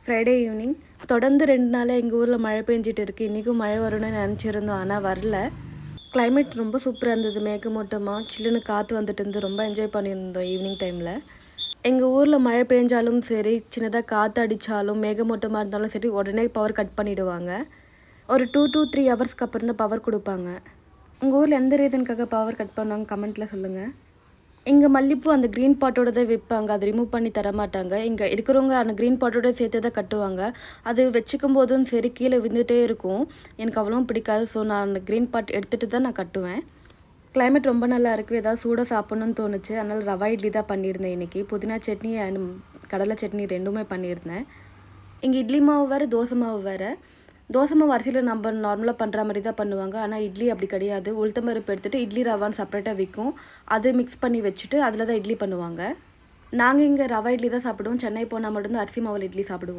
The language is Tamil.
ஃப்ரைடே ஈவினிங் தொடர்ந்து 2 நாளாக எங்கள் ஊரில் மழை பெஞ்சிட்டு இருக்குது. இன்றைக்கும் மழை வரும்னு நினச்சிருந்தோம், ஆனால் வரல. கிளைமேட் ரொம்ப சூப்பராக இருந்தது. மேகமூட்டமாக சில்லுன்னு காற்று வந்துட்டு இருந்து ரொம்ப என்ஜாய் பண்ணியிருந்தோம் ஈவினிங் டைமில். எங்கள் ஊரில் மழை பெஞ்சாலும் சரி, சின்னதாக காற்று அடித்தாலும் மேகமூட்டமாக இருந்தாலும் சரி, உடனே பவர் கட் பண்ணிவிடுவாங்க. ஒரு 2 to 3 ஹவர்ஸ்க்கு அப்புறம் தான் பவர் கொடுப்பாங்க. உங்கள் ஊரில் எந்த ரீசனுக்காக பவர் கட் பண்ணுவாங்க கமெண்ட்டில் சொல்லுங்கள். இங்கே மல்லிப்பூ அந்த க்ரீன் பாட்டோட தான் விற்பாங்க. அதை ரிமூவ் பண்ணி தர மாட்டாங்க. இங்கே இருக்கிறவங்க அந்த க்ரீன் பாட்டோட சேர்த்து தான் கட்டுவாங்க. அது வச்சுக்கும் போதும் சரி கீழே விழுந்துகிட்டே இருக்கும். எனக்கு அவ்வளோவும் பிடிக்காது. ஸோ நான் அந்த க்ரீன் பாட் எடுத்துகிட்டு தான் நான் கட்டுவேன். கிளைமேட் ரொம்ப நல்லா இருக்குது. ஏதாவது சூடாக சாப்பிட்ணுன்னு தோணுச்சு. அதனால் ரவா இட்லி தான் பண்ணியிருந்தேன் இன்றைக்கி. புதினா சட்னி அண்ட் கடலை சட்னி ரெண்டுமே பண்ணியிருந்தேன். இங்கே இட்லி மாவு வேறு, தோசை மாவு வேறு. தோசை மாவு அரிசியில் நம்ம நார்மலாக பண்ணுற மாதிரி தான் பண்ணுவாங்க. ஆனால் இட்லி அப்படி கிடையாது. உளுத்தம் பருப்பு எடுத்துகிட்டு இட்லி ரவான்னு செப்பரேட்டாக விற்கும். அது மிக்ஸ் பண்ணி வச்சுட்டு அதில் தான் இட்லி பண்ணுவாங்க. நாங்கள் இங்கே ரவா இட்லி தான் சாப்பிடுவோம். சென்னை போனால் மட்டும்தான் அரிசி மாவில் இட்லி சாப்பிடுவோம்.